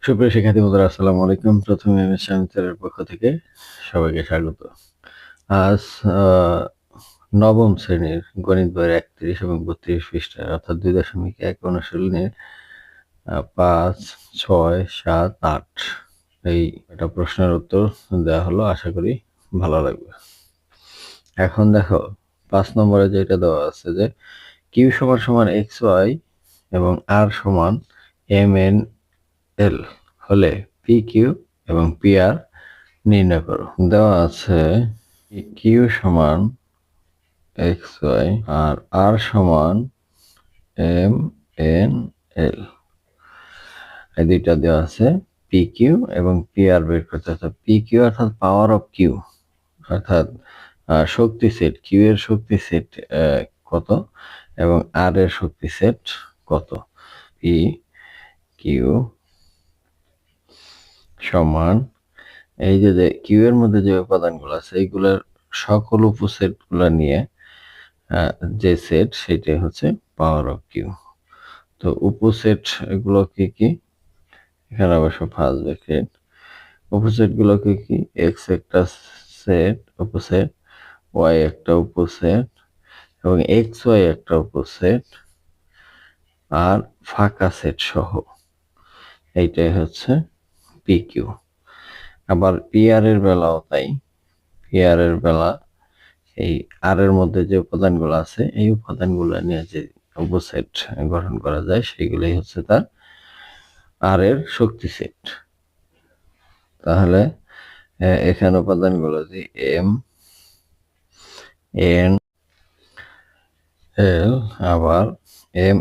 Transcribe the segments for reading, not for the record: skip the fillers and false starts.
সুপ্রিয় শিক্ষার্থী বন্ধুরা, আসসালামু আলাইকুম। প্রথমে এমএস সায়েন্সের পক্ষ থেকে সবাইকে স্বাগত। আজ নবম শ্রেণীর গণিত বইয়ের 31 এবং 32 পৃষ্ঠা অর্থাৎ 2.1 অনুশীলনের 5, 6, 7, 8 এই একটা প্রশ্নের উত্তর দেওয়া হলো। আশা করি ভালো লাগবে। এখন দেখো 5 নম্বরে যেটা দেওয়া আছে যে কিউ সমান সমান এক্স ওয়াই এবং আর সমান এম এন এল হলে পি কিউ এবং পি আর নির্ণয় করো। দেওয়া আছে কিউ সমান এক্স ওয়াই আর আর সমান এম এন এল, এই দুইটা দেওয়া আছে। পি কিউ এবং পি আর বের করতে হবে। পি কিউ অর্থাৎ পাওয়ার অফ কিউ, অর্থাৎ শক্তি সেট, কিউ এর শক্তি সেট কত এবং আর এর শক্তি সেট কত। পি কিউ সমান এই যে কিউ এর মধ্যে যে উপাদানগুলো আছে এইগুলোর সকল উপসেট গুলো নিয়ে যে সেট সেটাই হচ্ছে পাওয়ার অফ কিউ। তো উপসেট গুলো কি কি, এখানে অবশ্য ফার্স্ট ব্র্যাকেট। উপসেট গুলো কি কি, এক্স একটা সেট উপসেট, ওয়াই একটা উপসেট এবং এক্স ওয়াই একটা উপসেট আর ফাঁকা সেট সহ, এইটাই হচ্ছে পি কিউ। আবার পি আর এর বেলাও তাই। পি আর এর বেলা এই আর এর মধ্যে যে উপাদানগুলো আছে এই উপাদানগুলো নিয়ে যে উপসেট গঠন করা যায় সেগুলোই হচ্ছে তার আর এর শক্তি সেট। তাহলে এখানে উপাদানগুলো যে এম এন এল, আবার এম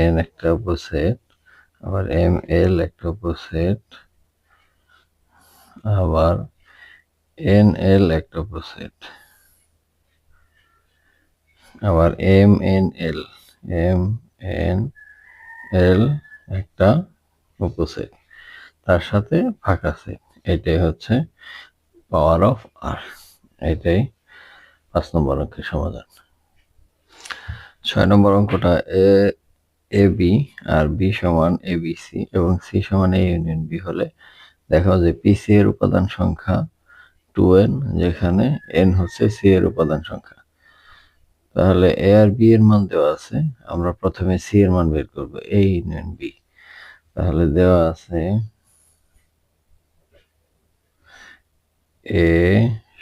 এন একটা উপসেট, আবার এম এল একটা উপসেট, আবার এন এল একটা উপসেট, আবার এম এন এল একটা উপসেট, তার সাথে ফাঁকা সেট। এটাই হচ্ছে পাওয়ার অফ আর। এটাই 5 নম্বর অঙ্কের সমাধান। 6 নম্বর অঙ্কটা এ বি আর বি সমান এ বি সি এবং সি সমান এ ইউনিয়ন বি হলে দেখা যে পি সি এর উপাদান সংখ্যা 2n, যেখানে n হচ্ছে সি এর উপাদান সংখ্যা। তাহলে এ আর বি এর মান দেওয়া আছে, আমরা প্রথমে সি এর মান বের করব, এ ইউনিয়ন বি। তাহলে দেওয়া আছে এ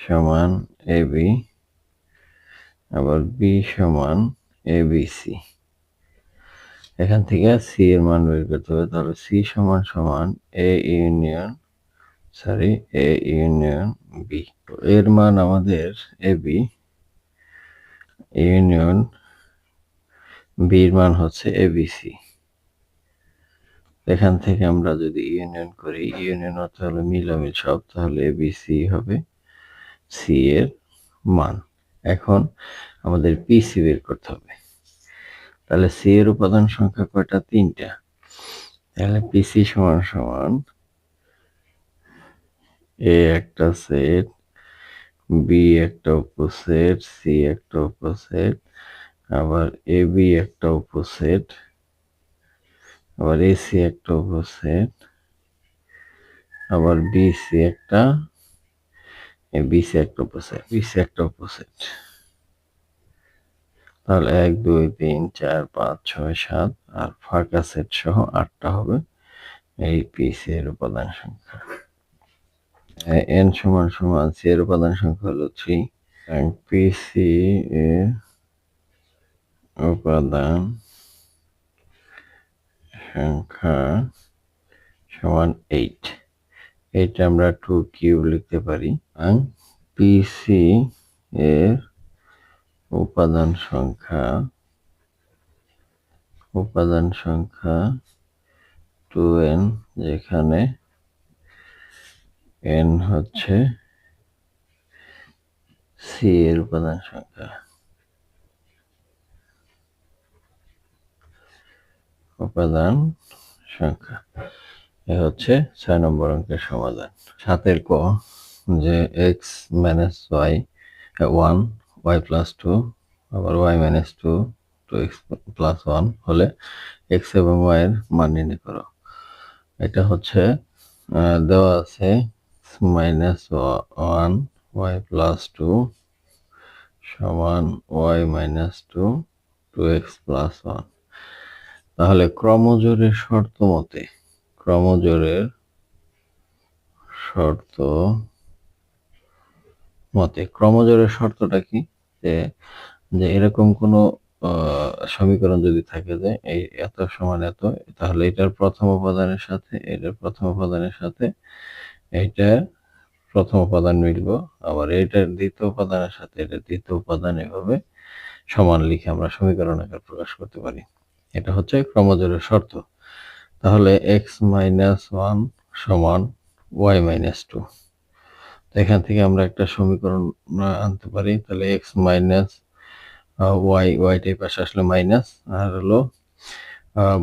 সমান এ বি, আবার বি সমান এ বি সি। এখান থেকে সি এর মান বের করতে হবে। তাহলে সি সমান সমান এ ইউনিয়ন বি। এর মান আমাদের এ বি, ইউনিয়ন বির মান হচ্ছে এ বি সি। এখান থেকে আমরা যদি ইউনিয়ন করি, ইউনিয়ন অর্থ হলো মিলামিল সব, তাহলে এ বি সি হবে সি এর মান। এখন আমাদের পি সি বের করতে হবে। তাহলে সি এর উপাদান সংখ্যা কয়টা, 3টা। তাহলে পি সি সমান সমান এ একটা সেট, বি একটা উপসেট, সি একটা উপসেট, আবার এ বি একটা উপসেট, আবার এসি একটা উপসেট, আবার বিসি একটা উপসেট। তাহলে 1 2 3 4 5 6 7 আর ফাঁকা সেট সহ 8টা হবে এই পিসি এর উপাদান সংখ্যা। এন সমান সমান সি এর উপাদান সংখ্যা হলো 3, পিসি এর উপাদান সংখ্যা সমান 8। এটা আমরা 2 কিউব লিখতে পারি। পিসি এর উপাদান সংখ্যা 2n, যেখানে n হচ্ছে সি এর উপাদান সংখ্যা। এ হচ্ছে 6 নম্বর অঙ্কের সমাধান। 7 ক যে x minus y 1, y plus 2, আবার ওয়াই মাইনাস 2, 2x প্লাস 1 হলে x এবং y এর মান নির্ণয় করো। এটা হচ্ছে দেওয়া আছে মাইনাস 1 y প্লাস 2 সমান y মাইনাস 2 2x প্লাস 1। তাহলে ক্রমজোড়ের শর্ত মতে ক্রমজোড়ের শর্তটা কি, যে এরকম কোনো সমীকরণ যদি থাকে যে এই এত সমান এত, তাহলে এটার প্রথম উপাদানের সাথে এইটার প্রথম উপাদান মিলব, আবার এইটার দ্বিতীয় উপাদানের সাথে এটার দ্বিতীয় উপাদান, এভাবে সমান লিখে আমরা সমীকরণ আকার প্রকাশ করতে পারি। এটা হচ্ছে ক্রমজোড়ের শর্ত। তাহলে x মাইনাস 1 সমান y মাইনাস 2। এখান থেকে আমরা একটা সমীকরণ আনতে পারি। তাহলে x মাইনাস ওয়াইটাই পাশে আসলে মাইনাস, আর হলো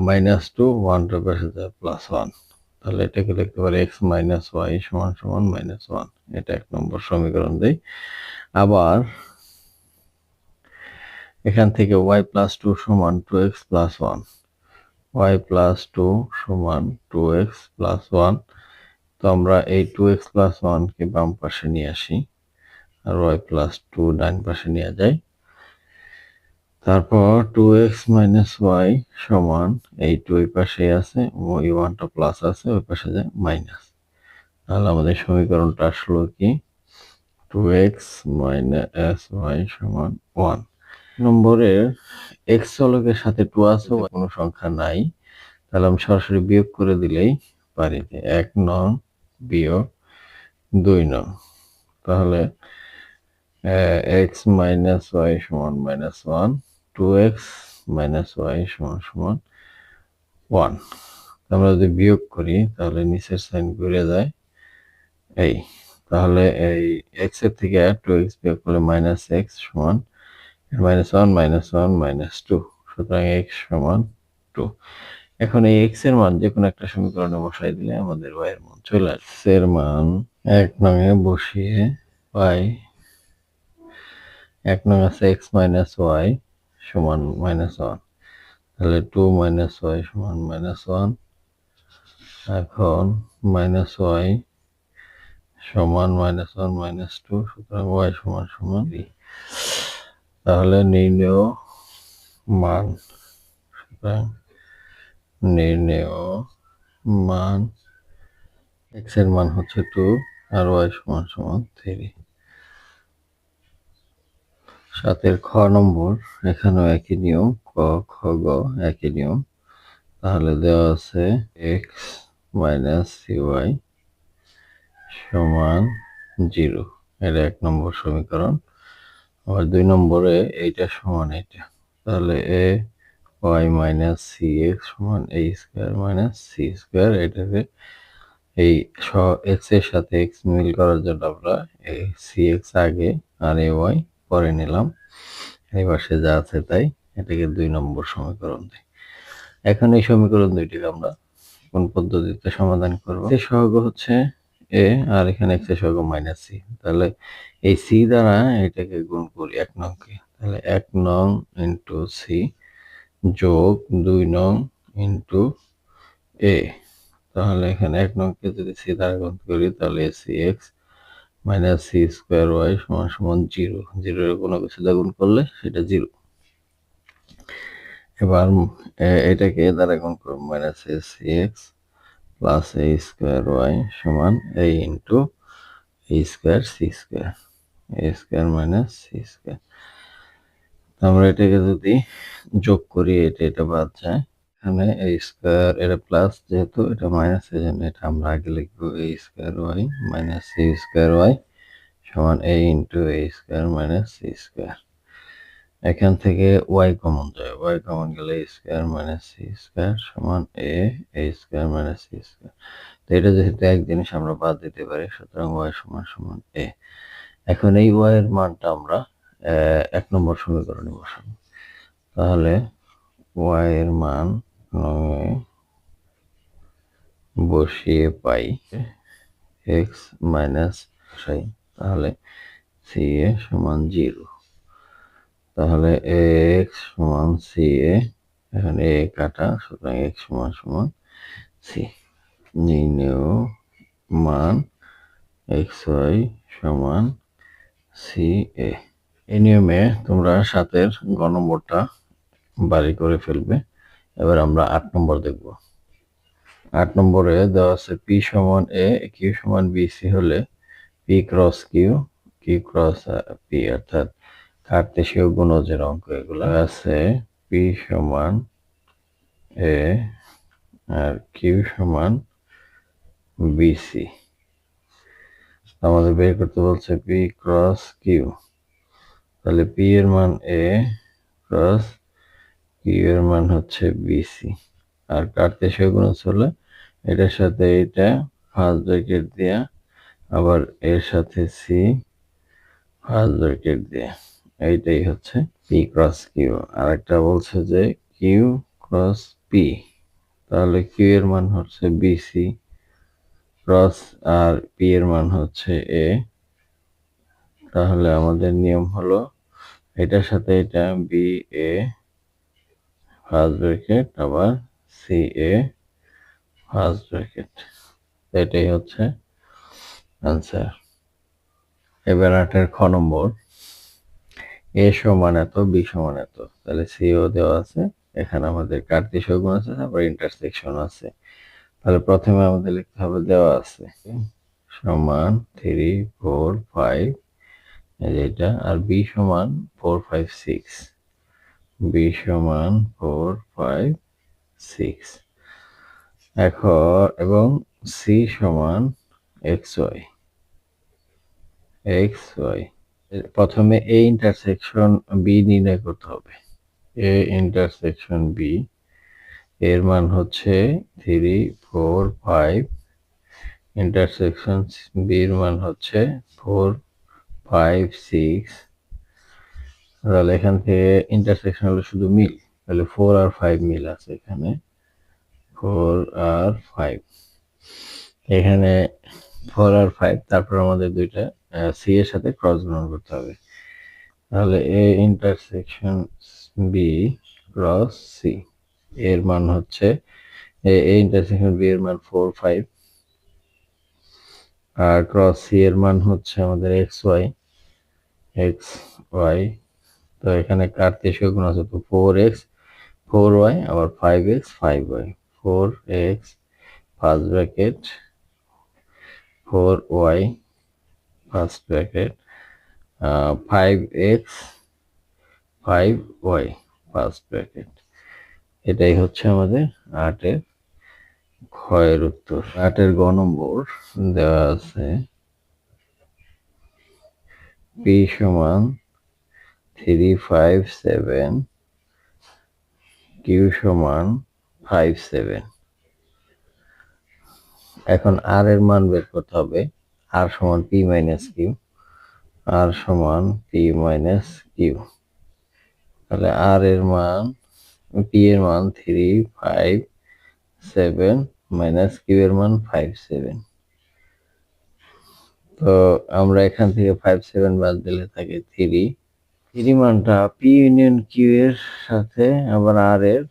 মাইনাস 2 1টার পাশে যায় প্লাস 1। তাহলে এটাকে লিখতে পারি x মাইনাস ওয়াই সমান সমান মাইনাস 1। এটা 1 নম্বর সমীকরণ দেই। আবার এখান থেকে y প্লাস 2 সমান 2x প্লাস 1, y প্লাস 2 সমান 2x প্লাস 1। তো আমরা এই 2x প্লাস 1 কে বাম পাশে নিয়ে আসি, আর y প্লাস 2 ডান পাশে নিয়ে যাই। তারপর 2x মাইনাস y সমান এই 2 এই পাশে আছে, ওই 1টা প্লাস আছে, ওই পাশে যায় মাইনাস। তাহলে আমাদের সমীকরণটা আসলো কি 2x মাইনাস y সমান 1 নম্বরের x চলকের সাথে 2 আছে, কোনো সংখ্যা নাই, তাহলে আমি সরাসরি বিয়োগ করে দিলেই পারি যে 1 নং বিয়োগ 2 নং। তাহলে x মাইনাস y সমান মাইনাস 1, 2x মাইনাস y সমান সমান 1। আমরা যদি বিয়োগ করি তাহলে নিচের সাইন ঘুরে যায় এই, তাহলে এই x এর থেকে 2x বিয়োগ করলে মাইনাস x সমান মাইনাস 1 মাইনাস 1 মাইনাস 2, সুতরাং x সমান 2। এখন এই x এর মান যে কোনো একটা সমীকরণে বসাই দিলে আমাদের y এর মান চলে আসবে। x এর মান 1 নং এ বসিয়ে y 1 নং আছে x মাইনাস y সমান মাইনাস 1, তাহলে 2 মাইনাস y সমান মাইনাস 1। এখন মাইনাস y সমান মাইনাস 1 মাইনাস 2, সুতরাং y সমান সমান 3। তাহলে নির্ণেয় মান, সুতরাং নির্ণেয় মান x এর মান হচ্ছে 2 আর y সমান সমান 3। 7 খ নম্বর, এখানেও একই নিয়ম, ক খ গ একই নিয়ম। তাহলে দেওয়া আছে x মাইনাস cy সমান 0, এটা 1 নম্বর সমীকরণ। আবার 2 নম্বরে এইটা সমান এইটা, তাহলে a y মাইনাস cx সমান a square minus c square. এটাকে এই x এর সাথে x মিল করার জন্য আমরা এই cx আগে আর ay পরে নিলাম, এই পাশে যা আছে তাই। এটাকে 2 নম্বর সমীকরণ দিই। এখন এই সমীকরণ দুইটিকে আমরা কোন পদ্ধতিতে সমাধান করব? এর সহগ হচ্ছে a, আর এখানে x এর সহগ মাইনাস c। তাহলে এই c দ্বারা এটাকে গুণ করি 1 নং কে, তাহলে 1 নং ইনটু c যোগ 2 নং ইনটু a। তাহলে এখানে 1 নং কে যদি c দ্বারা গুণ করি তাহলে cx minus c square y সমান সমান 0। 0 এর কোনো কিছু দ্বারা গুণ করলে সেটা 0। এবার এটাকে a দ্বারা গুণ করব, minus cx plus a square y সমান a into a square c square, a square minus c square. আমরা এটাকে যদি যোগ করি এটা বাদ যায়, এখানে a স্কয়ার, এটা প্লাস যেহেতু এটা মাইনাস, এই জন্য এটা আমরা আগে লিখবো a square y minus c square y সমান a into a square minus c square. এখান থেকে y কমন যায়, y কমন গেলে a square minus c square সমান a square minus c square. তো এটা যেহেতু এক জিনিস আমরা বাদ দিতে পারি, সুতরাং y সমান সমান a। এখন এই y এর মানটা আমরা 1 নম্বর সমীকরণে বসাবো। তাহলে y এর মান বসিয়ে পাই x মাইনাস, তাহলে c a সমান 0। তাহলে এক্স সমান সি এ, এখন এ কাটা, সুতরাং এক্স সমান সমান সি। নির্ণেয় মান এক্স ওয়াই সমান সি এ। এই নিয়মে তোমরা 7-এর গ নম্বরটা বাড়ি করে ফেলবে। এবার আমরা 8 নম্বর দেখব। 8 নম্বরে দেওয়া আছে পি সমান এ, কিউ সমান বিসি হলে P cross Q, Q cross P, অর্থাৎ কার্তেশীয় গুণজের অঙ্ক এগুলো আছে। পি সমান এ আর কিউ সমান বিসি। আমাদের বের করতে বলছে পি ক্রস কিউ, তাহলে পি এর মান এ ক্রস কিউ এর মান হচ্ছে বিসি। আর কার্তেশীয় গুণজ হলে এটার সাথে এটা ফার্স্ট ব্র্যাকেট দেয়া, আবার এর সাথে সি ফার্স্ট ব্র্যাকেট দেয়া, এইটাই হচ্ছে পি ক্রস কিউ। আর একটা বলছে যে কিউ ক্রস পি, তাহলে কিউ এর মান হচ্ছে বিসি ক্রস আর পি এর মান হচ্ছে এ। তাহলে আমাদের নিয়ম হলো এটার সাথে এটা বি এ ফার্স্ট ব্র্যাকেট, আবার সি এ ফার্স্ট ব্র্যাকেট, এটাই হচ্ছে আনসার। এবার 8-এর খ নম্বর, এ সমান এত, বি সমান এত, তাহলে সিও দেওয়া আছে, এখানে আমাদের কার্তেশীয় গুণ আছে, তারপর ইন্টারসেকশন আছে। তাহলে প্রথমে আমাদের লিখতে হবে দেওয়া আছে সমান 3 4 5, এটা, আর বি সমান 4 5 6, বি সমান 4 5 6 এখন, এবং সি সমান এক্স ওয়াই, এক্স ওয়াই। প্রথমে এ ইন্টারসেকশন বি নির্ণয় করতে হবে। এ ইন্টারসেকশন বি এর মান হচ্ছে 3 4 5, ইন্টারসেকশন বি এর মান হচ্ছে 4 5 6। তাহলে এখান থেকে ইন্টারসেকশন হলো শুধু মিল, তাহলে 4 আর 5 মিল আছে এখানে, 4 আর 5 এখানে, 4 আর 5, তারপর আমাদের দুইটা সি এর সাথে ক্রস গুণন করতে হবে। তাহলে A intersection B cross C এর মান হচ্ছে, এ ইন্টারসেকশন বি এর মান 4 5, আর ক্রস সি এর মান হচ্ছে আমাদের এক্স ওয়াই, এক্স ওয়াই। তো এখানে কার্তেশীয় গুণ আছে, তো 4x 4y, আবার 5x 5y, 4x first bracket 4y first bracket 5x 5y first bracket. এটাই হচ্ছে আমাদের 8-এর ক্ষয়ের উত্তর। 8-এর গ নম্বর দেওয়া আছে পি সমান 3 5 7, কিউ সমান 5 7। এখন আর এর মান বের করতে হবে। আর সমান পি মাইনাস কিউ, আর সমান পি মাইনাস কিউ। তাহলে আর এর মান, পি এর মান 3 5 7 মাইনাস কিউ এর মান 5 7। তো আমরা এখান থেকে 5 7 বাদ দিলে থাকে 3। 3 মানটা পি ইউনিয়ন কিউ এর সাথে আবার আর এর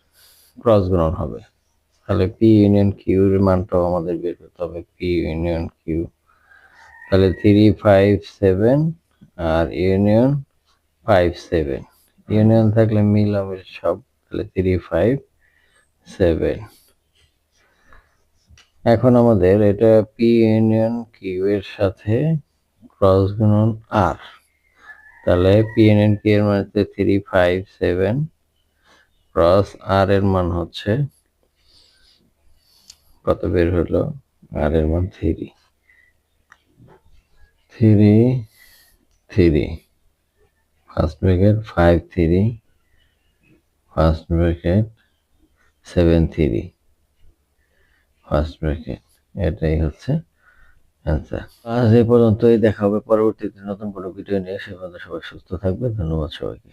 ক্রস গুণন হবে। তাহলে পি ইউনিয়ন কিউ এর মানটাও আমাদের বের করতে হবে, পি ইউনিয়ন কিউ। তাহলে 3 5 7 আর ইউনিয়ন 5 7, ইউনিয়ন থাকলে মিলামিল সব, তাহলে 3 5 7। এখন আমাদের এটা পি ইউনিয়ন কিউ এর সাথে ক্রস গুণন আর, তাহলে পি ইউনিয়ন কিউ এর মান হচ্ছে 3 5 7 ক্রস আর এর মান হচ্ছে কত বের হলো, আর এর মান 3 3 3, first bracket 5 3 first bracket 7 3 first bracket. এটাই হচ্ছে অ্যান্সার। আজ এই পর্যন্তই, দেখা হবে পরবর্তীতে নতুন কোনো ভিডিও নিয়ে। সে পর্যন্ত সবাই সুস্থ থাকবে। ধন্যবাদ সবাইকে।